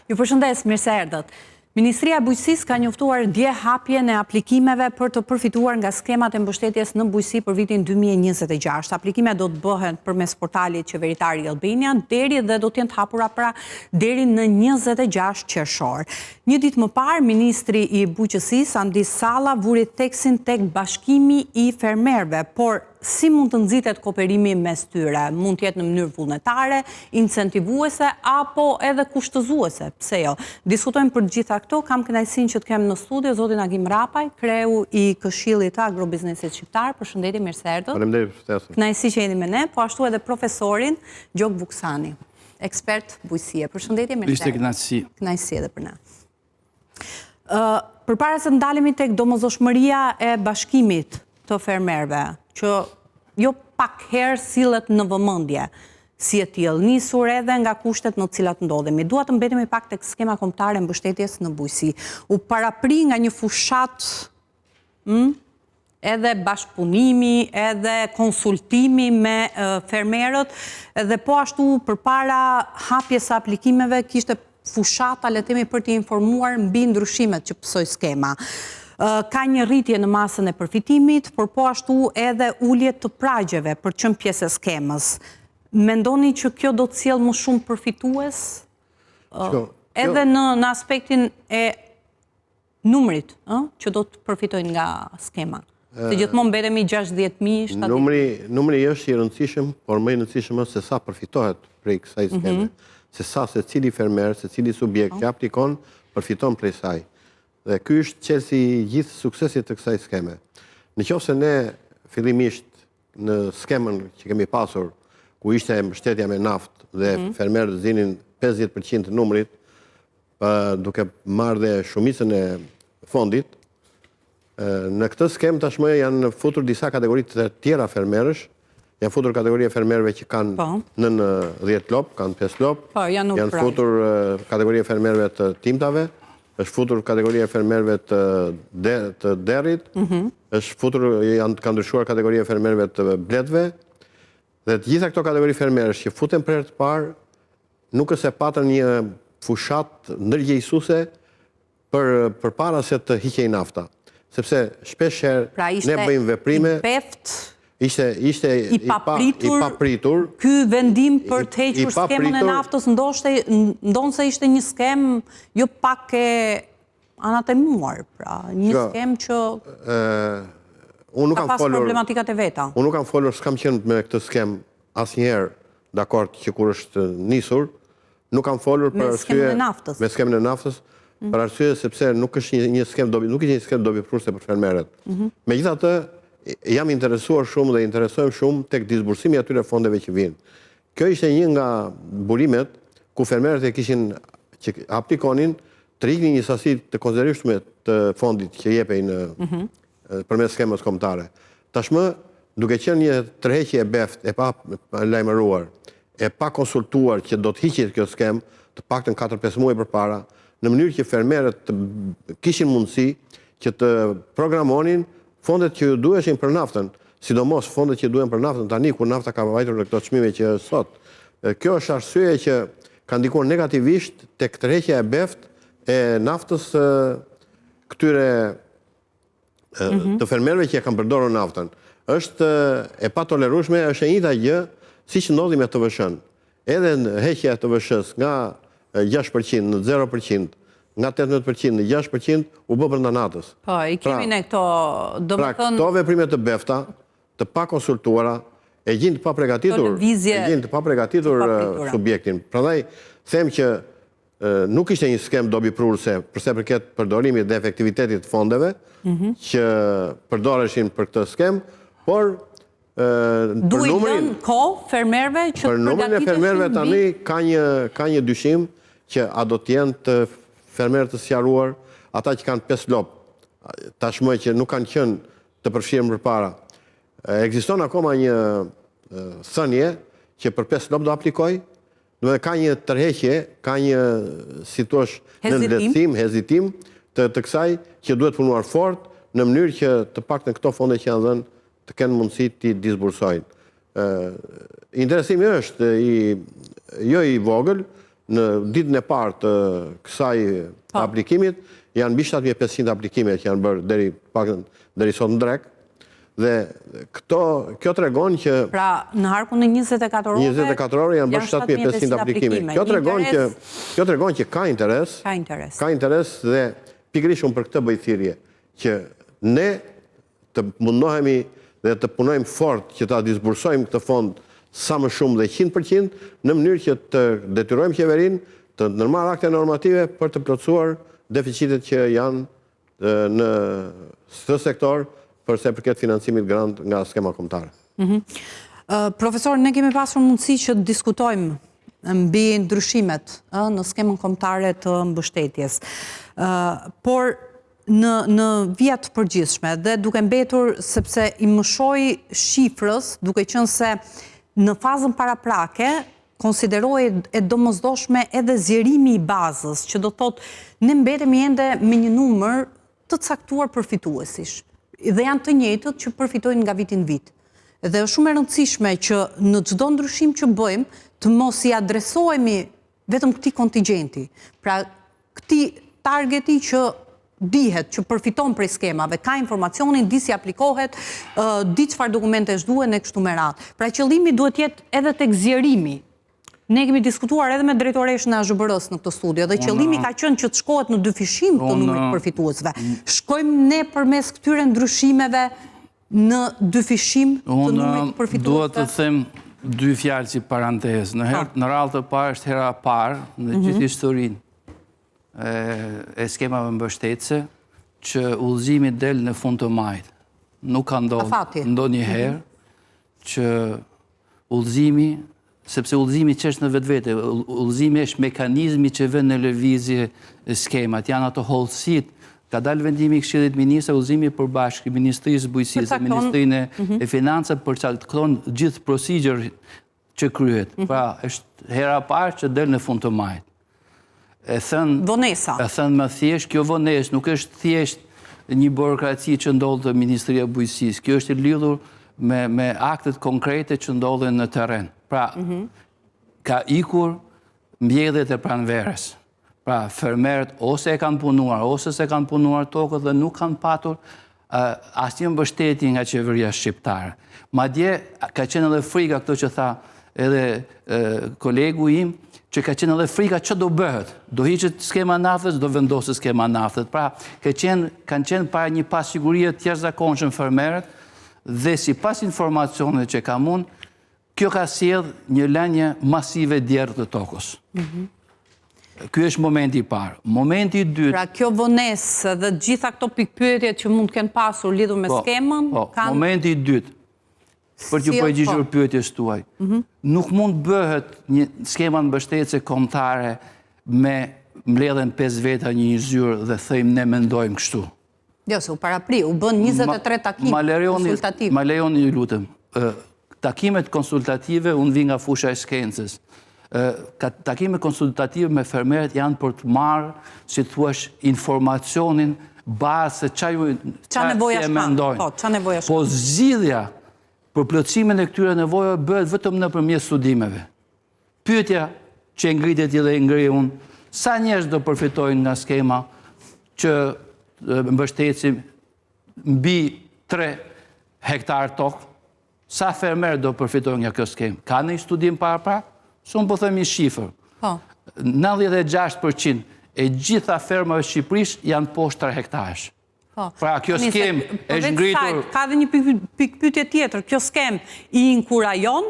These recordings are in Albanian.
Ju përshëndes, mirë se erdhët. Ministria e Bujqësisë ka njoftuar dje hapjen e aplikimeve për të përfituar nga skemat e mbështetjes në bujqësi për vitin 2026. Aplikimet do të bëhen përmes portalit qeveritar i Albanian dhe do të jenë të hapura pra deri në 26 qershor. Një ditë më parë, Ministri i Bujqësisë Andis Salla vuri theksin tek bashkimi i fermerëve, por si mund të nxitet kooperimi mes tyre? Mund të jetë në mënyrë vullnetare, incentivuese apo edhe kushtëzuese? Pse jo? Diskutojmë për gjitha këto. Kam kënaqësinë që të kem në studio zotin Agim Rapaj, kreu i Këshillit të Agrobiznesit Shqiptar. Përshëndetje, mirë se erdhët. Faleminderit për ftesën. Kënaqësi që jeni me ne, po ashtu edhe profesorin Gjok Vuksani, ekspert bujqësie. Përshëndetje, mirë se erdhët. Kënaqësi. Kënaqësi edhe për ne. Përpara se ndalemi tek domosdoshmëria e bashkimit të fermerëve, që jo pak herë sillet në vëmendje si e tillë, nisur edhe nga kushtet në të cilat ndodhemi. Dua të mbetemi pak tek skema kombëtare mbështetjes në bujqësi. U parapri nga një fushat edhe bashkëpunimi, edhe konsultimi me fermerët, dhe po ashtu përpara hapjes së aplikimeve kishte fushata, le të themi, për të informuar mbi ndryshimet që pësoj skema. Ka një rritje në masën e përfitimit, por po ashtu edhe ulje të pragjeve për qenë pjesë e skemës. Mendoni që kjo do të sjellë më shumë përfitues? Edhe në aspektin e numrit që do të përfitojnë nga skema. Se gjithmonë mbetemi 60.000, 70.000. Numri është i rëndësishëm, por më i rëndësishëm është se sa përfitohet prej kësaj skeme. Se sa se cili fermer, se cili subjekt që aplikon, përfiton prej saj. Dhe ky është qelsi i gjithë suksesit të kësaj skeme. Nëse ne fillimisht në skemën që kemi pasur, ku ishte mbështetja me naftë dhe fermerët zinin 50% të numrit, duke marrë dhe shumicën e fondit, në këtë skemë tashmë janë futur disa kategori të tjera fermerësh. Janë futur kategoria fermerëve që kanë nën 10 lop, kanë 5 lop. Janë futur kategoria fermerëve të timtave, është futur kategoria fermerëve të derrit, është futur, kanë ndryshuar kategoria fermerëve të bletëve, dhe të gjitha këto kategori fermerësh që futen për herë të parë, nuk është se patën një fushat ndërgjegjësuese përpara se të hiqej nafta. Sepse shpesh herë ne bëjmë veprime. Ishte i papritur. Ky vendim për të hequr skemën e naftës ndonë se ishte një skemë jo pak e anatemuar, pra një skemë që ka pas problematikat e veta. Unë nuk kam folur, s'kam qenë me këtë skemë asnjëherë dakord që kur është nisur, nuk kam folur për arsye me skemën e naftës, për arsye sepse nuk është një skemë dobipruese për fermerët. Megjithatë, jam interesuar shumë dhe interesojmë shumë tek disbursimi atyre fondeve që vinë. Kjo ishte një nga burimet ku fermerët e kishin që aplikonin të riknin një sasi të konsiderueshme të fondit që jepej përmes skemës kombëtare. Tashmë, duke qenë një tërheqje e beft, e pa lajmëruar, e pa konsultuar që do të hiqet kjo skemë, të paktën 4-5 muaj përpara, në mënyrë që fermerët kishin mundësi që të programonin fondet që duheshin për naftën, sidomos fondet që duhen për naftën tani, kur nafta ka vajtur në këto çmime që është sot. Kjo është arsye që ka ndikuar negativisht tek tërheqja e beft e naftës këtyre të fermerëve që kanë përdorur naftën. Është e patolerueshme, është e njëjta gjë siç ndodhi me TVSH-n. Edhe heqja e TVSH-s nga 6% në 0%, nga 18% në 6% u bë brenda natës. Po, i kemi ne këto, pra këto veprime të befta, të pa konsultuara, e gjin të pa përgatitur subjektin. Prandaj them që nuk ishte një skemë dobipruese përsa përket përdorimit dhe efektivitetit të fondeve që përdoreshin për këtë skemë, por duhet lënë kohë fermerëve që për numrin e fermerëve tani ka një dyshim që a do të jenë të fermerët të sqaruar, ata që kanë 5 lop, tashmë që nuk kanë qenë të përfshirë përpara. Ekziston akoma një thënie që për 5 lop do aplikoj, do të ka një tërheqje, ka një si thua hezitim të kësaj që duhet punuar fort në mënyrë që të paktën këto fonde që janë dhënë të kenë mundësi të disbursojnë. Interesimi është jo i vogël, në ditën e parë të kësaj aplikimit, janë mbi 7.500 aplikime që janë bërë deri sot në drek, dhe kjo tregon që... Pra, në harkun e 24 orëve... 24 orë janë bërë 7.500 aplikime. Kjo tregon që ka interes. Ka interes dhe pikërisht unë për këtë bëj thirrje, që ne të mundohemi dhe të punojmë fort që ta disbursojmë këtë fond sa më shumë dhe 100% në mënyrë që të detyrojmë qeverinë të ndërmarrë akte normative për të plotësuar deficitet që janë në këtë sektor përse përket financimit grant nga skema kombëtare. Profesor, ne kemi pasur mundësi që të diskutojmë mbi ndryshimet në skemën kombëtare të mbështetjes. Por në vijat përgjithshme dhe duke mbetur sepse i mëshoj shifrës, duke qenë se në fazën paraprake, konsiderohet e domosdoshme edhe zjerimi i bazës, që do thotë ne mbetemi ende me një numër të caktuar përfituesish, dhe janë të njëjtët që përfitojnë nga vitin vit. Dhe është shumë e rëndësishme që në çdo ndryshim që bëjmë, të mos i adresohemi vetëm këtij kontingjenti. Pra, këtij targeti që dihet që përfiton prej skemave, ka informacionin, di si aplikohet, di çfarë dokumente duhen e kështu me radhë. Pra qëllimi duhet jetë edhe tek zjerimi. Ne kemi diskutuar edhe me drejtoreshën e AZHBR-s në këtë studio, dhe qëllimi ka qenë që të shkohet në dyfishim të numrit përfituesve. Shkojmë ne përmes këtyre ndryshimeve në dyfishim të numrit përfituesve? Duhet të them dy fjalë si parantezë. Në radhë të parë është hera e parë në gjithë historinë e skemave mbështetëse që udhëzimi del në fund të majit. Nuk ka ndonjëherë që udhëzimi, sepse udhëzimi ç'është në vetvete, udhëzimi është mekanizmi që vën në lëvizje skemat, janë ato hollësit. Ka dalë vendimi i Këshillit Ministrë, udhëzimi përbashkë Ministrisë Bujqësisë dhe Ministrinë e Financave përcakton gjithë procedure që kryhet. Pra, është hera e parë që del në fund të majit. Vonesa. E thënë më thjesht, kjo vonesë nuk është thjesht një burokraci që ndodhë të Ministria e Bujqësisë. Kjo është lidhur me aktet konkrete që ndodhen në terren. Pra, ka ikur mbjedhjet e pranverës. Pra, fermerët ose e kanë punuar, ose se kanë punuar tokët dhe nuk kanë patur asnjë mbështetje nga qeveria shqiptare. Madje ka qenë edhe frika këto që tha edhe kolegu im, që ka qenë edhe frika që do bëhet. Do hiqet skema naftës, do vendosë skema naftës. Pra, kanë qenë para një pasigurie të jashtëzakonshme fermerët, dhe si pas informacionet që kam unë, kjo ka sjellë një lënje masive djerë të tokës. Ky është momenti i parë. Momenti i dytë... Pra, kjo vonesë dhe gjitha këto pikpyetje që mund të kenë pasur lidhur me skemën... Momenti i dytë, për t'ju përgjigjur pyetjes tuaj. Nuk mund bëhet një skema mbështetëse kombëtare me mbledhen 5 veta një zyrë dhe thëjmë ne mendojmë kështu. Jo, se u parapri, u bën 23 takime konsultative. Ma lejoni ju lutem. Takimet konsultative unë vi nga fusha e shkencës. Takime konsultative me fermerët janë për të marrë, si thuash, informacionin bazë se çfarë mendojnë. Po zgjidhja për plotësimin e këtyre nevojave bëhet vetëm nëpërmjet studimeve. Pyetja që ngritet dhe ngri unë, sa njerëz do përfitojnë nga skema që mbështetësim mbi 3 hektar tokë? Sa fermerë do përfitojnë nga kjo skemë? Ka një studim para? Unë po themi shifër. 96% e gjitha fermave shqipërisht janë poshtë 3 hektarësh. Pra, kjo skemë është ngritur... Ka dhe një pikpyetje tjetër. Kjo skemë i inkurajon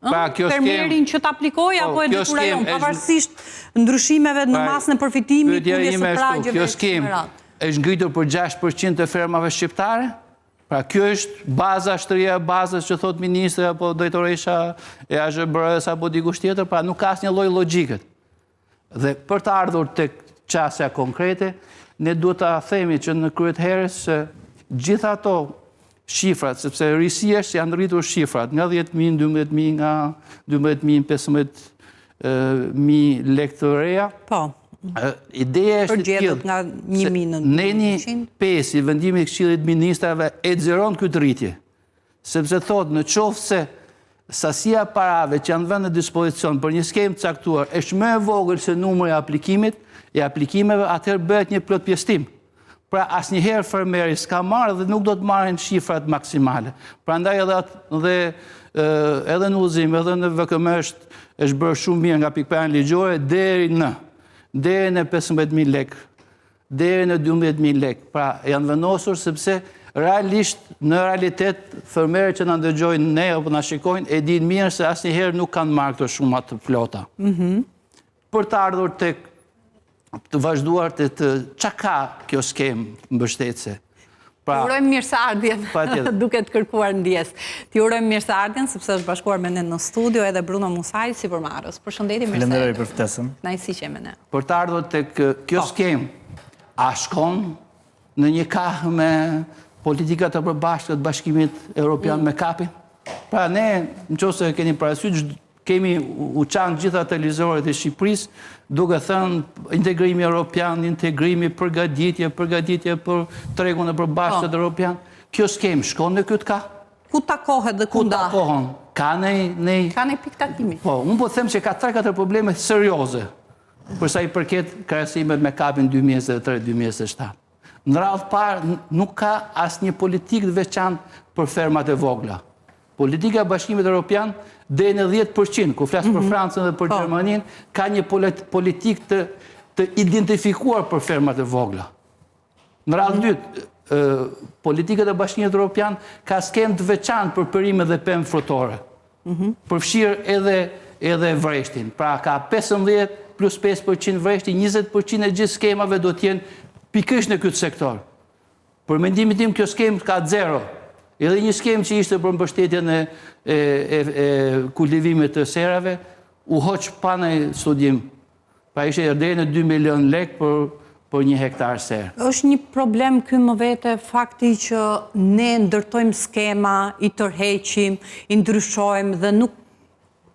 fermerin që të aplikoj, apo e dekurajon, pavarësisht ndryshimeve në masën e përfitimit, puljes së pragjeve. Kjo skemë është ngritur për 6% të fermave shqiptare? Pra, kjo është baza, shtëria e bazës që thot ministri, apo drejtoresha e AZHBR-s, apo dikush tjetër, pra nuk ka asnjë lloj logjike. Dhe për të ardhur tek çësia konkrete, ne duhet ta themi që në kryet herës se gjitha ato shifrat, sepse rrisiesh janë rritur shifrat, nga 10.000, 12.000, nga 12.000, 15.000 lekë të reja. Po. Ideja është përgjedhët nga 1.000 në 100. Neni 5 i vendimi i Këshillit Ministrave e xeron këtë rritje. Sepse thot, në qoftë se sasia parave që janë vënë në dispozicion për një skemë caktuar është më e vogël se numri i aplikimeve, atëherë bëhet një plotpjestim. Pra asnjëherë fermeri s'ka marrë dhe nuk do të marrin shifrat maksimale. Prandaj edhe në udhëzim, edhe në VKM është bërë shumë mirë nga pikpamja ligjore deri në 15.000 lekë, deri në 12.000 lekë. Pra janë vendosur sepse në realitet, fermerët që na ndëgjojnë ne apo na shikojnë e dinë mirë se asnjëherë nuk kanë marrë këto shuma të plota. Për të ardhur të vazhduar çka ka kjo skemë mbështetëse. Ti urojmë mirëseardhjen, duke të kërkuar ndjes. Ti urojmë mirëseardhjen sepse është bashkuar me ne në studio edhe Bruno Musaj sipërmarrës. Përshëndetje, mirëse. Falenderoj për ftesën. Kënaqësi që me ne. Për të ardhur tek kjo skemë, a shkon në një kahë me politikat të përbashkët Bashkimit Evropian me kapin? Pra ne, nëse keni parasysh, kemi uçan gjitha televizoret e Shqipërisë, duke thënë integrimi evropian, integrimi, përgatitje për tregun e përbashkët evropian. Kjo skemë shkon në këtë ka? Ku takohet dhe ku ndahet? Ku takohen? Ka një pikë takimi. Po, unë po them që ka 3-4 probleme serioze përsa i përket krahasimet me kapin 2023-2027. Në radhë parë nuk ka asnjë politikë të veçantë për fermat e vogla. Politika e Bashkimit Evropian deri në 10%, ku flas për Francën dhe për Gjermaninë, ka një politikë të identifikuar për fermat e vogla. Në radhë dytë, politikat e Bashkimit Evropian ka skemë të veçantë për perimet dhe pemë frutore. Përfshirë edhe vreshtin. Pra ka 15 plus 5% vreshti, 20% e gjithë skemave do t'jenë pikërisht në këtë sektor. Për mendimin tim kjo skemë ka 0. Edhe një skemë që ishte për mbështetjen e kultivimit të serave, u hoq pa në studim. Pra ishte deri në 2 milion lekë për 1 hektar serë. Është një problem ky më vete fakti që ne ndërtojmë skema, i tërheqim, i ndryshojmë dhe nuk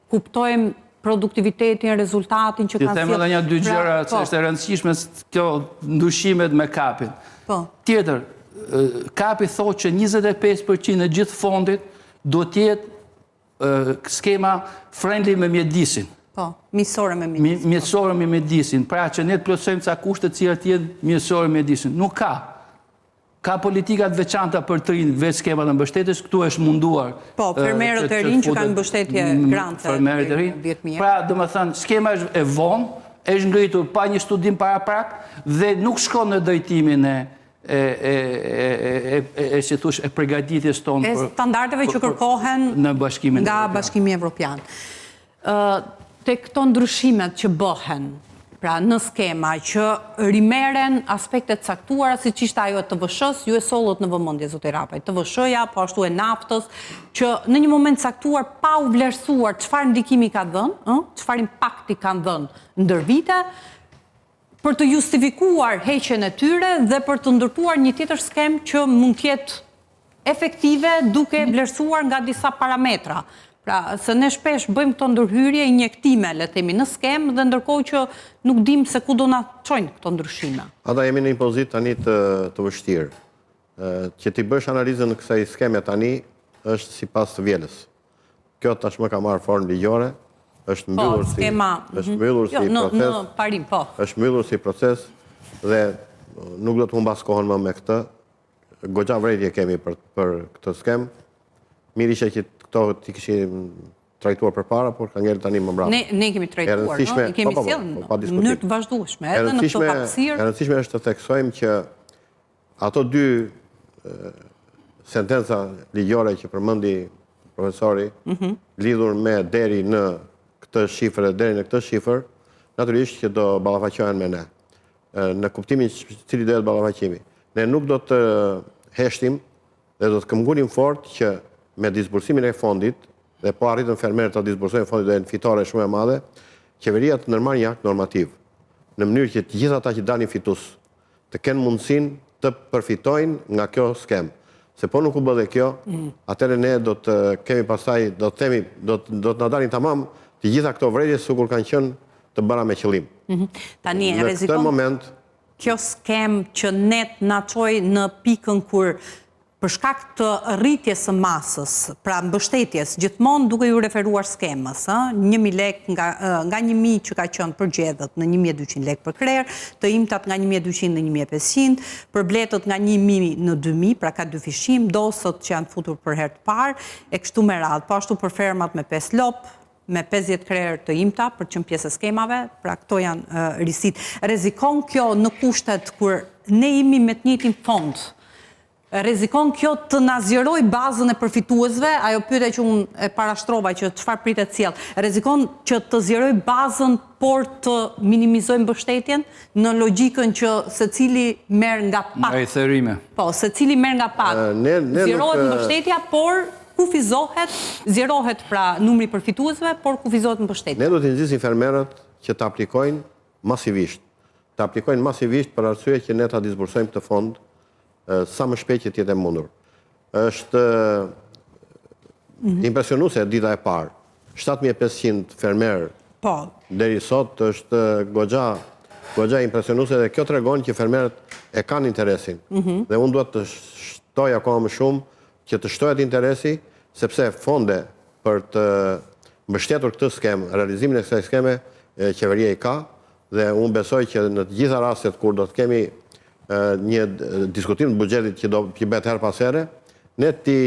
kuptojmë produktivitetin, rezultatin që kanë sjellë. Ti them edhe një dy gjëra që është e rëndësishme kjo ndryshimet me kapin. Tjetër, kapi thotë që 25% e gjithë fondit do t'jetë skema friendly me mjedisin. Po, mjësore me mjedisin. Mjësore me mjedisin, pra që ne të plotësojmë ca kushte të cilat jetë mjësore me mjedisin. Nuk ka. Ka politikat veçanta për të rinjt, veç skemat e mbështetjes, këtu është munduar. Po, fermerët e rinj që kanë mbështetje grante. Fermerët e rinj. Pra, domethënë, skema është e vonë, është ngritur pa një studim paraprak dhe nuk shkon në drejtimin si thush e përgatitjes tonë e standardeve që kërkohen nga Bashkimi Evropian. Te këto ndryshimet që bëhen, pra në skema që rimeren aspektet caktuara si që ishte ajo e TVSH-s, ju e sollët në vëmendje zoti Rapaj, TVSH-ja, po ashtu e naftës, që në një moment caktuar pa u vlerësuar çfarë ndikimi ka dhënë, çfarë impakti kanë dhënë ndër vite, për të justifikuar heqjen e tyre dhe për të ndërtuar një tjetër skem që mund të jetë efektive duke vlerësuar nga disa parametra. Pra, se ne shpesh bëjmë këto ndërhyrje injektime, le themi, në skemë dhe ndërkohë që nuk dim se ku do na çojnë këto ndryshime. Ata jemi në një pozitë tani të vështirë. Që ti bësh analizën në kësaj skeme tani është sipas të vjelës. Kjo tashmë ka marrë formë ligjore, është mbyllur si proces. Në parim, po. Është mbyllur si proces dhe nuk do të humbas kohën më me këtë. Goxha vërejtje kemi për këtë skemë. Mirë ishte që këto ti kishin trajtuar përpara, por ka ngel tani më mbrapa. Ne kemi trajtuar, no? Ne kemi sjellë në mënyrë të vazhdueshme, edhe në këtë hapësirë. E rëndësishme është të theksojmë që ato dy sentenca ligjore që përmendi profesori, lidhur me deri në këtë shifër, natyrisht që do ballafaqohen me ne. Në kuptimin cili do jetë ballafaqimi. Ne nuk do të heshtim dhe do të këmbgulim fort që me disbursimin e fondit, dhe po arritën fermerët të disbursojnë fondit dhe në fitore shumë e madhe, qeveria të nërmarrë një akt normativ, në mënyrë që të gjithë ata që dalin fitus, të kenë mundësinë të përfitojnë nga kjo skemë. Se po nuk u bë dhe kjo, atëherë ne do të kemi pastaj, do të na dalin tamam të gjitha këto vërejtje sikur kanë qenë të bëra me qëllim. Tani në këtë moment kjo skemë që net na çoi në pikën kur për shkak të rritjes së masës, pra mbështetjes, gjithmonë duke ju referuar skemës, 1.000 lek nga 1.000 që ka qenë për gjedhët në 1.200 lek për krerë, të imtat nga 1.200 në 1.500, për bletët nga 1.000 në 2.000, pra ka 2 fishim, dosët që janë futur për herë të parë, e kështu me radhë, po ashtu për fermat me 5 lopë, me 50 krerë të imta për qenë pjesë e skemave, pra këto janë risit. Rezikon kjo në kushtet kur ne jemi me të njëjtin fond, rezikon kjo të na zgjeroj bazën e përfituesve, ajo pyetja që unë e parashtrova që çfarë pritet sjell, rezikon që të zgjeroj bazën por të minimizoj mbështetjen në logjikën që secili merr nga pak. Nga i therime. Po, secili merr nga pak. Zgjerohet mbështetja, por kufizohet, zgjerohet pra numri përfituesve, por kufizohet mbështetja. Ne do të nxisim fermerët që të aplikojnë masivisht. Të aplikojnë masivisht për arsye që ne ta disbursojmë këtë fond sa më shpejt që tjetë e mundur. Është impresionuese dita e parë. 7.500 fermerë deri sot është goxha impresionuese dhe kjo tregon që fermerët e kanë interesin. Dhe unë duhet të shtoj akoma më shumë që të shtohet interesi, sepse fonde për të mbështetur këtë skemë, realizimin e kësaj skeme, qeveria i ka, dhe unë besoj që në të gjitha rastet kur do të kemi një diskutim të buxhetit që do të bëhet her pas here, ne ti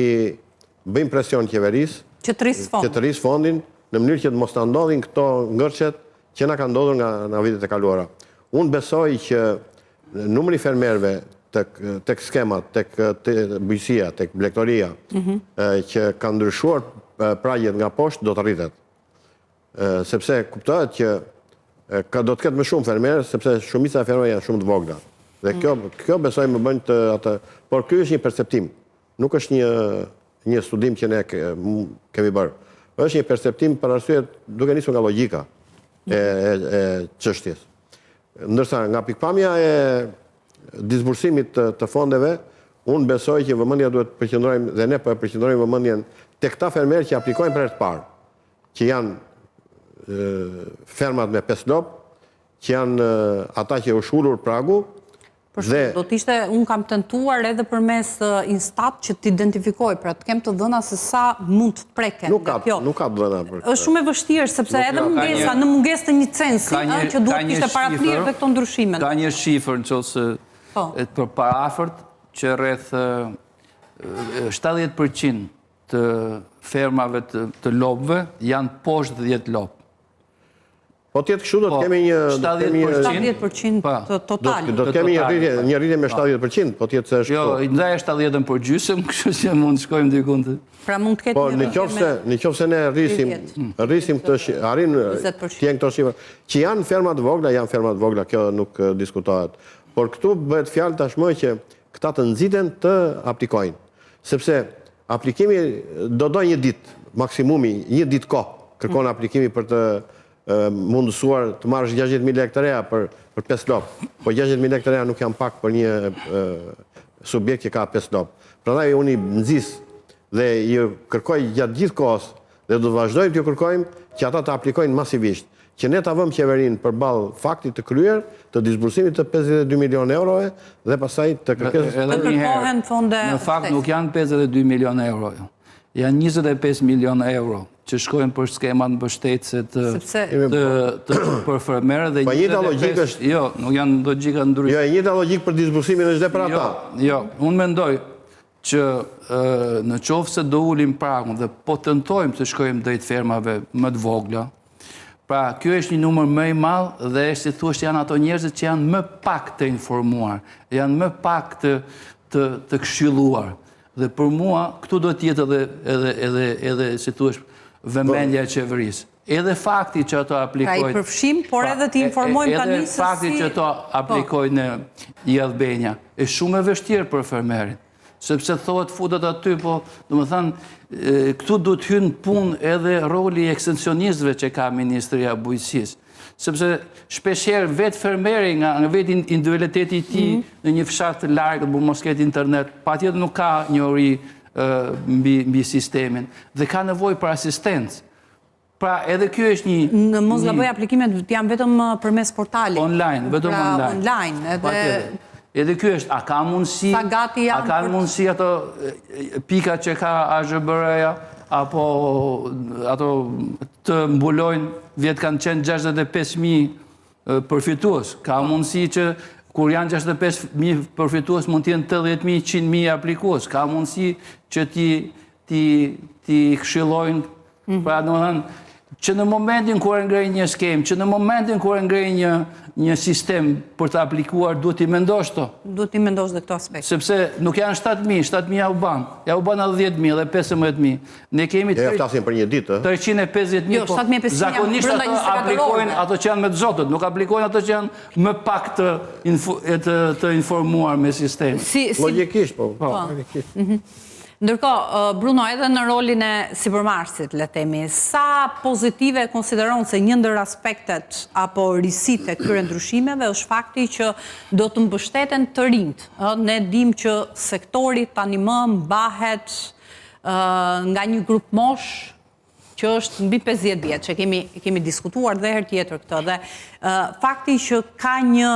bëjmë presion qeverisë që të rrisë fondin në mënyrë që të mos ta ndodhin këto ngërçet që na kanë ndodhur nga vitet e kaluara. Unë besoj që numri fermerëve tek skemat, tek bujqësia, tek blegtoria, që kanë ndryshuar pragjet nga poshtë do të rritet. Sepse kuptohet që do të ketë më shumë fermerë, sepse shumica e fermerëve janë shumë të vogla. Dhe kjo besoj më bën të atë, por ky është një perceptim. Nuk është një studim që ne kemi bërë. Është një perceptim për arsye duke nisur nga logjika e çështjes. Ndërsa nga pikpamja e disbursimit të fondeve, unë besoj që vëmendja duhet përqendrojmë dhe ne po e përqendrojmë vëmendjen tek këta fermerë që aplikojnë për herë të parë, që janë fermat me 5 lopë, që janë ata që u shulur pragu. Do t'ishte, unë kam tentuar edhe përmes Instat që t'identifikoj, pra të kem të dhëna se sa mund të preken. Nuk ka dhëna për këtë. është shumë e vështirë, sepse edhe mungesa, në munges të një censi, që duhet t'ishte paraflirë dhe këto ndryshimet. Ka një shifër në qëse për parafërt, që rreth 70% të fermave të lopëve janë poshtë 10 lopë. Po tjetë kështu do të kemi një... 70% të total. Do të kemi një rritje me 70%, po tjetë se është... Jo, ndaj e 70% për gjysëm, kështu që mund të shkojmë dikun të... Pra mund të ketë një rritje në qoftë se ne rrisim të arrim t'jen këto shifra, që janë fermat vogla, kjo nuk diskutohet. Por këtu bëhet fjalë tashmë që këta të nxiten të aplikojnë. Sepse aplikimi do një ditë, maksimumi, një ditë kohë, kërkon aplikimi për të mundësuar të marrësh 60.000 lekë të reja për 5 lopë. Po 60.000 lekë të reja nuk janë pak për një subjekt që ka 5 lopë. Prandaj unë i nxis dhe i kërkoj gjatë gjithë kohës dhe do të vazhdojmë t'ju kërkojmë që ata të aplikojnë masivisht. Që ne ta vëmë qeverinë përballë faktit të kryer të disbursimit të 52 milion euroje dhe pastaj të kërkohen fonde. Në fakt nuk janë 52 milion euro. Janë 25 milion euro që shkojnë për skemat mbështetëse për fermerë dhe 25... Jo, nuk janë logjika ndryshme. Jo, e njëjta logjikë për disbursimin është dhe për ata. Jo, unë mendoj që në qoftë se do ulim pragun dhe po tentojmë të shkojmë drejt fermave më të vogla, pra kjo është një numër më i madh dhe si thua janë ato njerëz që janë më pak të informuar, janë më pak të këshilluar. Dhe për mua, këtu do t'jetë edhe, si thuash, vëmendja e qeverisë. Edhe fakti që ato aplikojnë... Pra i përfshim, por edhe t'i informojmë tani se si... Edhe fakti që ato aplikojnë i Albania, e shumë e vështirë për fermerin. Sepse thohet futet aty, po, do më thënë, këtu do t'hynë punë edhe roli ekstensionistëve që ka Ministria e Bujqësisë. Sepse shpeshherë vetë fermeri nga vetë individualiteti i tij në një fshat të largët, por mos ketë internet, patjetër nuk ka njohuri mbi sistemin dhe ka nevojë për asistencë. Pra edhe kjo është një... Në mos gaboj aplikimet janë vetëm përmes portalit. Online, vetëm online. Online, edhe Edhe kjo është, a ka mundësi ato pika që ka AZBR-ja, apo ato të mbulojnë, vjetë kanë qenë 65.000 përfitues. Ka mundësi që kur janë 65.000 përfitues, mund t'jenë 80.000, 100.000 aplikues. Ka mundësi që ti këshillojnë, pra në thënë, që në momentin kur e ngrej një skem, që në momentin kur e ngrej një sistem për të aplikuar, duhet t'i mendosh to. Duhet t'i mendosh dhe këto aspekt. Sepse nuk janë 7.000 ja u ban. Ja u ban edhe 10.000 dhe 15.000. Ne kemi Ja flasim për një ditë, 350.000, po zakonisht ato aplikojnë ato që janë me të zotët, nuk aplikojnë ato që janë më pak të informuar me sistem. Logjikisht, po. Ndërkohë, Bruno, edhe në rolin e sipërmarrësit, le themi, sa pozitive konsideron se një ndër aspektet apo risitë e këtyre ndryshimeve është fakti që do të mbështeten të rinjt. Ne dim që sektori tani më mbahet nga një grup mosh që është mbi 50 vjeç, që kemi diskutuar dhe herë tjetër këtë, dhe fakti që ka një,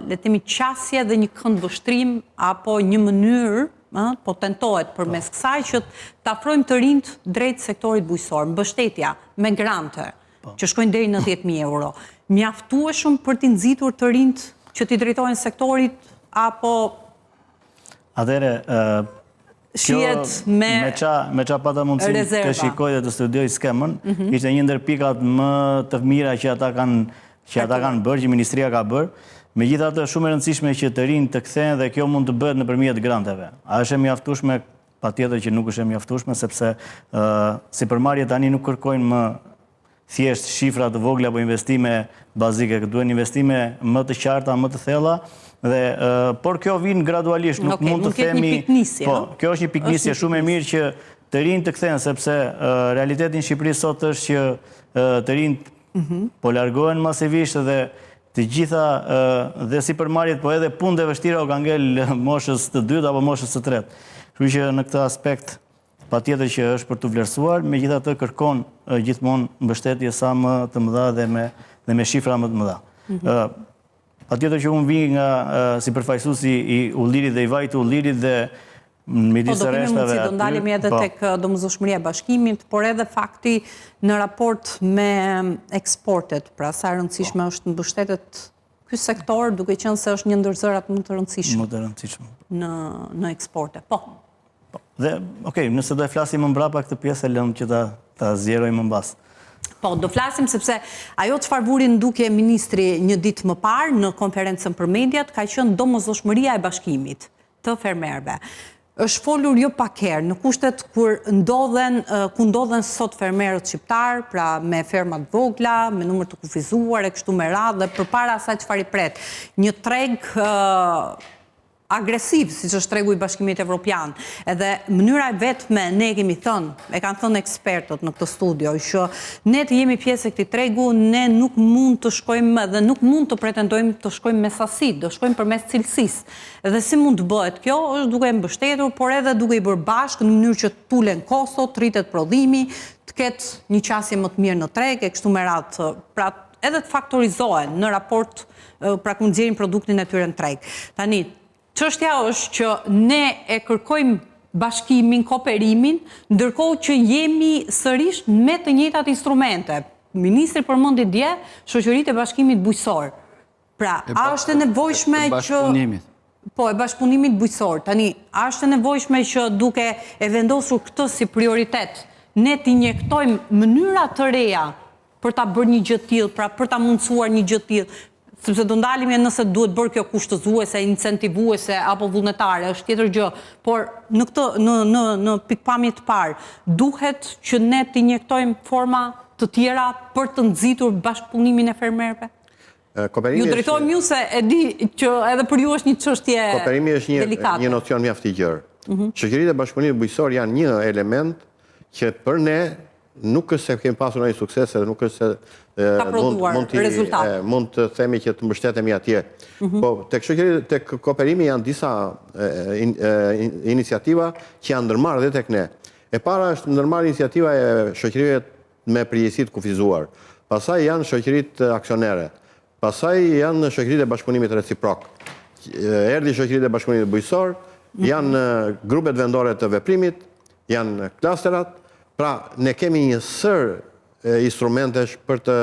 le themi, qasje dhe një këndvështrim apo një mënyrë po tentohet përmes kësaj që të afrojmë të rinjt drejt sektorit bujqësor, mbështetja me grante që shkojnë deri në 10.000 euro. Mjaftueshëm për t'i nxitur të rinjt që t'i drejtojnë sektorit apo atëre shihet me qa pata mundësi të shikoj dhe të studioj skemën, ishte një ndër pikat më të mira që ata kanë bërë, që Ministria ka bërë. Megjithatë, shumë e rëndësishme që të rinjt të kthehen dhe kjo mund të bëhet nëpërmjet granteve. A është e mjaftueshme? Patjetër që nuk është e mjaftueshme, sepse sipërmarrjet tani nuk kërkojnë më thjesht shifra të vogla apo investime bazike, duhen investime më të qarta, më të thella, por kjo vjen gradualisht, nuk mund të themi. Po, kjo është një piknisje shumë e mirë që të rinjt të kthehen, sepse realiteti në Shqipëri sot është që të rinjt po largohen masivisht dhe të gjitha dhe sipërmarrjet, po edhe punët e vështira u kanë ngel moshës të dytë apo moshës së tretë. Kështu që në këtë aspekt patjetër që është për të vlerësuar, megjithatë kërkon gjithmonë mbështetje sa më të mëdha dhe me shifra më të mëdha. Patjetër që unë vi nga si përfaqësuesi i Ullirit dhe i vajit të Ullirit dhe midis së rreshtave. Do ndalemi edhe tek domosdoshmëria e bashkimit, por edhe fakti në raport me eksportet, pra sa rëndësishme është mbështetet ky sektor, duke qenë se është një ndër zërat më të rëndësishme në eksporte. Po. Dhe, okej, nëse do e flasim më mbrapa këtë pjesë, lëm që ta zgjerojmë më mbas. Po, do flasim sepse ajo çfarë vuri në dukje ministri një ditë më parë në konferencën për mediat ka qenë domosdoshmëria e bashkimit të fermerëve. Është folur jo pak herë në kushtet ku ndodhen sot fermerët shqiptar, pra me ferma të vogla, me numër të kufizuar e kështu me radhë, dhe përpara asaj çfarë i pret. Një treg agresiv, siç është tregu i Bashkimit Evropian. Edhe mënyra e vetme, ne kemi thënë, e kanë thënë ekspertët në këtë studio, që ne të jemi pjesë e këtij tregu, ne nuk mund të shkojmë dhe nuk mund të pretendojmë të shkojmë me sasi, do shkojmë përmes cilësisë. Dhe si mund të bëhet kjo, është duke mbështetur, por edhe duke i bërë bashkë në mënyrë që tulen kosto, të rritet prodhimi, të ketë një qasje më të mirë në treg, e kështu me radhë, pra edhe të faktorizohen në raport, pra ku nxjerrin produktin e tyre në treg. Tani, çështja është që ne e kërkojmë bashkimin, kooperimin, ndërkohë që jemi sërish me të njëjtat instrumente. Ministri përmendi dje shoqëritë e bashkimit bujqësor. Pra, a është e nevojshme që po, e bashkëpunimit bujqësor. Tani, a është e nevojshme që duke e vendosur këtë si prioritet, ne të injektojmë mënyra të reja për ta bërë një gjë të tillë, pra për ta mundësuar një gjë të tillë, sepse do ndalemi nëse duhet bërë kjo kushtëzuese, incentivuese apo vullnetare, është tjetër gjë, por në pikpamje të parë, duhet që ne të injektojmë forma të tjera për të nxitur bashkëpunimin e fermerëve? Ju drejtojmë ju se e di që edhe për ju është një çështje delikate. Kooperimi është një nocion mjaft i gjerë. Shoqëritë e bashkëpunimit bujqësor janë një element që për ne nuk është se kemi pasur një sukses dhe nuk është se mund të themi që të mbështetemi atje. Po, tek kooperimi janë disa iniciativa që janë ndërmarrë dhe tek ne. E para është ndërmarrë iniciativa e shoqërive me përgjegjësi të kufizuar. Pastaj janë shoqëritë aksionere. Pastaj janë shoqëritë e bashkëpunimit reciprok, erdhi shoqëritë e bashkëpunimit bujqësor, janë grupet vendore të veprimit, janë klasterat, pra ne kemi një sër instrumentesh për të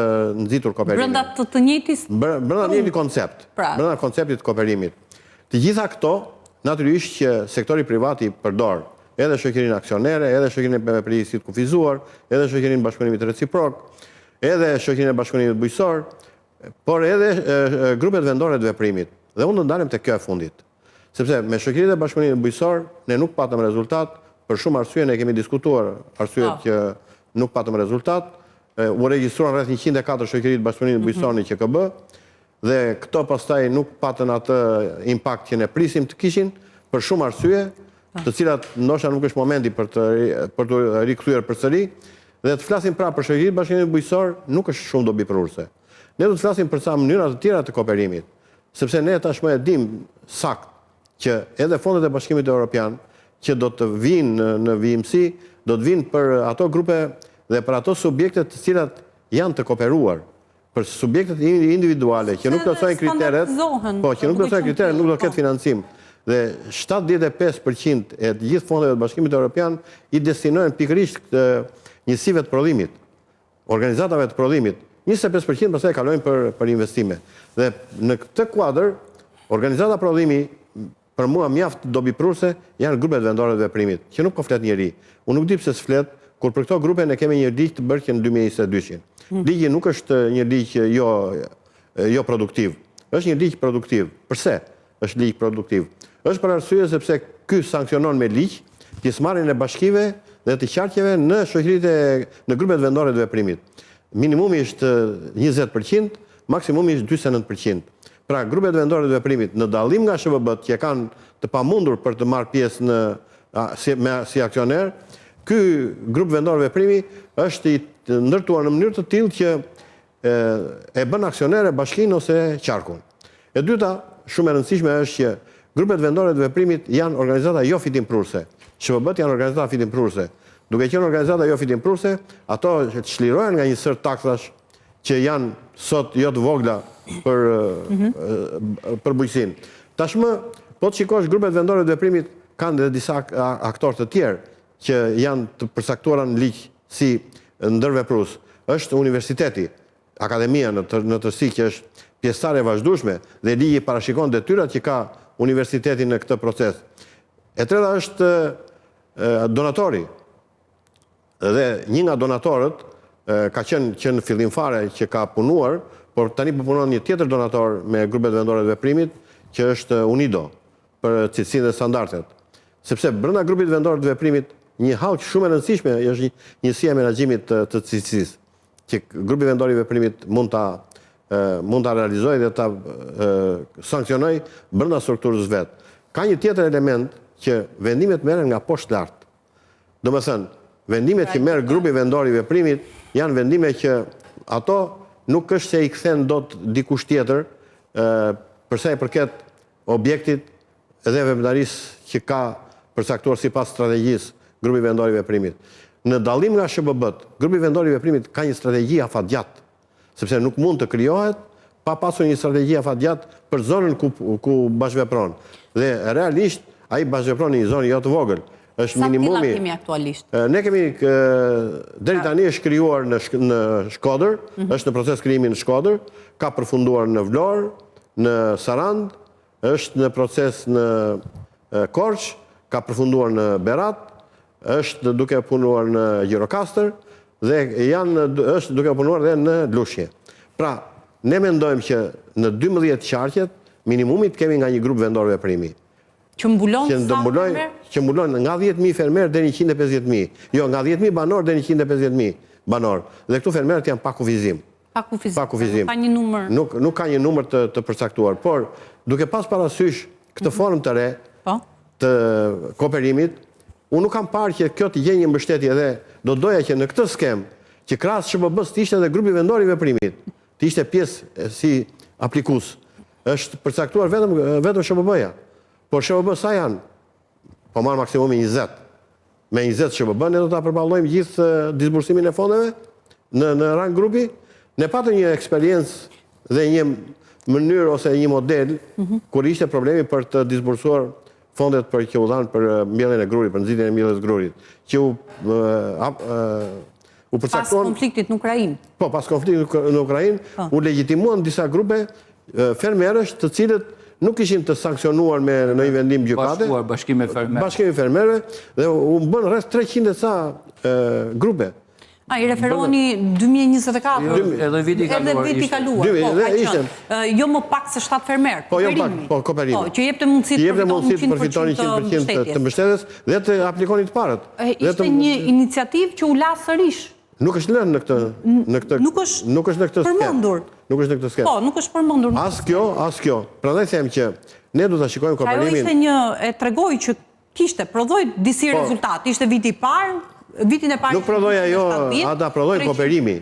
nxitur kooperimin. Brenda të njëjtis? Brenda një koncept, brenda konceptit të kooperimit. Të gjitha këto, natyrisht që sektori privat i përdor, edhe shoqërinë aksionere, edhe shoqërinë e përgjegjësisë kufizuar, edhe shoqërinë bashkëpunimit reciprok, edhe shoqërinë e bashkëpunimit bujqësor, por edhe grupet vendore të veprimit. Dhe unë do ndalem te kjo e fundit. Sepse me shoqërinë e bashkëpunimit bujqësor ne nuk patëm rezultat, për shumë arsye ne kemi diskutuar arsyet që nuk patëm rezultat. U regjistruan rreth 104 shoqëri të bashkëpunimit bujqësor në QKB dhe këto pastaj nuk patën atë impakt që ne prisim të kishin për shumë arsye, të cilat ndoshta nuk është momenti për të rikthyer përsëri, dhe të flasim pra për shoqëritë të bashkëpunimit bujqësor nuk është shumë dobipërurse. Ne do të flasim për ca mënyra të tjera të kooperimit, sepse ne tashmë e dimë sakt që edhe fondet e Bashkimit Evropian që do të vinë në vijimsi, do të vinë për ato grupe dhe për ato subjekte të cilat janë të kooperuar. Për subjektet individuale që nuk plotësojnë kriteret, që nuk plotësojnë kriteret, nuk do ketë financim. Dhe 75% e të gjithë fondeve të Bashkimit Evropian i destinojnë pikërisht njësive të prodhimit, organizatave të prodhimit. 25% pastaj kalojnë për investime. Dhe në këtë kuadër, organizata prodhimi për mua mjaft dobipërurse janë grupet vendore të veprimit, që nuk po flet njëri. Unë nuk di pse s'flet, kur për këto grupe ne kemi një ligj të bërë që në 2022. Ligji nuk është një ligj jo produktiv. Është një ligj produktiv. Përse është ligj produktiv? Është për arsye sepse ky sankcionon me ligj pjesëmarrjen e bashkive dhe të qarqeve në shoqëritë në grupet vendore të veprimit. Minimumi është 20%, maksimumi është 49%. Pra, grupet vendore të veprimit, në dallim nga SBB-t që kanë të pamundur për të marrë pjesë si aksioner, ky grup vendor veprimi është i ndërtuar në mënyrë të tillë që e bën aksionere bashkinë ose qarkun. E dyta, shumë e rëndësishme është që grupet vendore të veprimit janë organizata jo fitimprurse. SBB-t janë organizata fitimprurse. Duke qenë organizata jo fitimprurse, ato çlirohen nga një sër taksash që janë sot jo të vogla për bujqësinë. Tashmë, po të shikosh grupet vendore të veprimit kanë edhe disa aktorë të tjerë që janë të përsaktuara në ligj si ndërveprues. Është universiteti, akademia në tërësi që është pjesëtare e vazhdueshme dhe ligji parashikon detyrat që ka universiteti në këtë proces. E treta është donatori. Dhe një nga donatorët ka qenë që në fillim fare që ka punuar, por tani po punon një tjetër donator me grupet vendore të veprimit, që është UNIDO, për cilësinë dhe standardet. Sepse brenda grupit vendor të veprimit, një halkë shumë e rëndësishme është njësia e menaxhimit të cilësisë, që grupi vendor i veprimit mund ta realizojë dhe ta sanksionojë brenda strukturës vet. Ka një tjetër element që vendimet merren nga poshtë lart. Domethënë, vendimet që merr grupi vendor i veprimit janë vendime që ato nuk është se i kthen dot dikush tjetër për sa i përket objektit dhe veprimtarisë që ka përcaktuar sipas strategjisë grupi vendor i veprimit. Në dallim nga SBB-t, grupi vendor i veprimit ka një strategji afatgjatë, sepse nuk mund të krijohet pa pasur një strategji afatgjatë për zonën ku bashkëvepron. Dhe realisht ai bashkëvepron në një zonë jo të vogël. Është minimumi. Sa kemi aktualisht? Ne kemi deri tani është krijuar në Shkodër, është në proces krijimi në Shkodër, ka përfunduar në Vlorë, në Sarand, është në proces në Korçë, ka përfunduar në Berat, është duke punuar në Gjirokastër dhe është duke punuar dhe në Lushje. Pra, ne mendojmë që në 12 qarqet minimumi të kemi nga një grup vendor veprimi. Që mbulon sa fermer? Që mbulon nga 10.000 fermer deri 150.000. Jo, nga 10.000 banor deri 150.000 banor. Dhe këtu fermerët janë pa kufizim. Pa kufizim. Ka një numër. Nuk ka një numër të përcaktuar. Por, duke pas parasysh këtë formë të re të kooperimit, unë nuk kam parë që kjo të gjenjë një mbështetje dhe do doja që në këtë skem, që krahas SBB-s të ishte edhe grupi vendor i veprimit, të ishte pjesë si aplikues. Është përcaktuar vetëm SBB-ja. Por SBB sa janë? Po marë maksimumi 20. Me 20 SBB ne do ta përballojmë gjithë disbursimin e fondeve në rang grupi. Ne patëm një eksperiencë dhe një mënyrë ose një model kur ishte problemi për të disbursuar fondet për që u dhanë për mbjelljen e grurit, për nxitjen e mbjelljes grurit, që u përcaktuan pas konfliktit në Ukrainë. Po, pas konfliktit në Ukrainë, u legjitimuan disa grupe fermerësh të cilët nuk ishin të sankcionuar me në një vendim gjykate. Bashkimi fermerëve dhe u bën rreth 300 sa grupe. I referoni 2024? Edhe viti kaluar. Jo më pak se 7 fermerë. Po, jo pak, po, kooperime. Që jepte mundësi të përfitoni 100% të mbështetjes dhe të aplikoni të parët. Ishte një iniciativë që u la sërish. Nuk është lënë në këtë Nuk është përmendur. Nuk është në këtë skemë. Po, nuk është përmendur. As kjo. Prandaj them që ne du të shikojmë kooperimin. Ajo ishte një, e tregoj që kishte, prodhoj disi rezultat. Ishte viti parë, vitin e parë... Nuk prodhoj ajo, ata prodhoj kooperimi.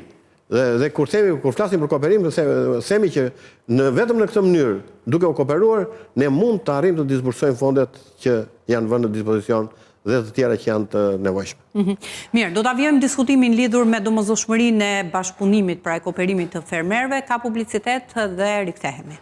Dhe kur flasim për kooperim, themi që vetëm në këtë mënyrë, duke u kooperuar, ne mund të arrijmë të disbursojmë fondet që janë vënë në dispozicion dhe të tjera që janë të nevojshme. Mirë, do të avjojmë diskutimin lidhur me domosdoshmërinë e bashkëpunimit pra e kooperimit të fermerëve, ka publicitet dhe rikthehemi.